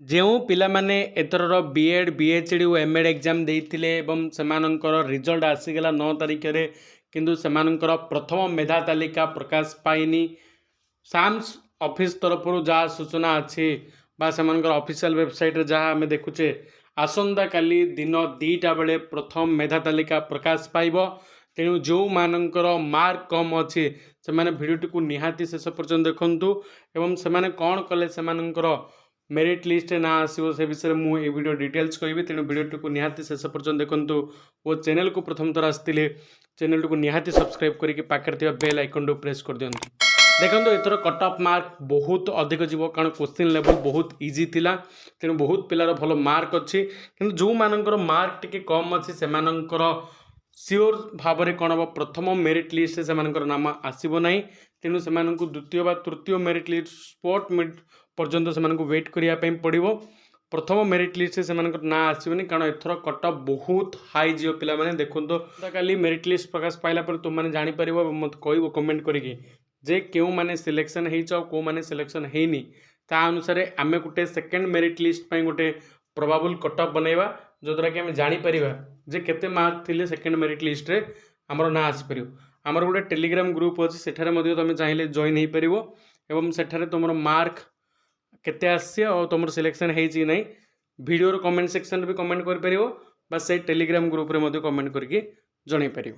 ଯେଉଁ ପିଲାମାନେ ଏଥରର ବିଏଡ୍ ବିଏଚ୍ଡି ଓ ଏମ୍ଏଡ୍ ଏକ୍ଜାମ୍ ଦେଇଥିଲେ ଏବଂ ସେମାନଙ୍କର ରିଜଲ୍ଟ ଆସିଗଲା 9 ତାରିଖରେ, କିନ୍ତୁ ସେମାନଙ୍କର ପ୍ରଥମ ମେଧା ତାଲିକା ପ୍ରକାଶ ପାଇନି। ସାମ୍ସ ଅଫିସ୍ ତରଫରୁ ଯାହା ସୂଚନା ଅଛି ବା ସେମାନଙ୍କର ଅଫିସିଆଲ୍ ୱେବସାଇଟ୍ରେ ଯାହା ଆମେ ଦେଖୁଛେ, ଆସନ୍ତାକାଲି ଦିନ 2ଟା ବେଳେ ପ୍ରଥମ ମେଧା ତାଲିକା ପ୍ରକାଶ ପାଇବ। ତେଣୁ ଯେଉଁମାନଙ୍କର ମାର୍କ କମ୍ ଅଛି ସେମାନେ ଭିଡ଼ିଓଟିକୁ ନିହାତି ଶେଷ ପର୍ଯ୍ୟନ୍ତ ଦେଖନ୍ତୁ ଏବଂ ସେମାନେ କ'ଣ କଲେ ସେମାନଙ୍କର मेरिट लिस्ट ना आसो से विषय मुझे वीडियो डिटेल्स कहि। तेणु वीडियो को निहाती शेष पर्यंत देखूँ और चैनल को प्रथम थर आसते चैनल को निहाती सब्सक्राइब करके पाखे बेल आइकन को प्रेस कर दिंतु। देखो एथर कट ऑफ मार्क बहुत अधिक जीव कारण क्वेश्चन लेवल बहुत इजी थिला। तेणु बहुत पिलार भल मार्क अच्छी कि जो मानकर मार्क टी कम अच्छी से सियोर भाव में कौन हम प्रथम मेरिट लिस्ट से नाम आसब ना। तेणु से द्वितीय तृतीय मेरिट लिस्ट स्पॉट पर्यंत से वेट करने पड़ो। प्रथम मेरिट लिस्ट से ना आसबनी कारण एथर कट ऑफ बहुत हाई जीव पिला माने देखो। काली मेरिट लिस्ट प्रकाश पाइला तुमने जापर मत कह कमेंट करके जे क्यों माने सिलेक्शन हो मैंने सिलेक्शन होनी ता अनुसार आम गोटे सेकेंड मेरिट लिस्ट गोटे प्रोबेबल कट ऑफ बनइबा जो द्वारा कि आम जापर जे केते मार्क थिले सेकेंड मेरिट लिस्ट रे आमर ना आसपर। आमर गोटे टेलीग्राम ग्रुप अच्छी सेठारे तुम चाहिए जॉइन हो पार एवं सेठारे तुम मार्क केते आसी और तुम सिलेक्शन होती ना वीडियो कमेंट सेक्शन भी कमेंट कर टेलीग्राम ग्रुप रे कमेंट करके जन पार।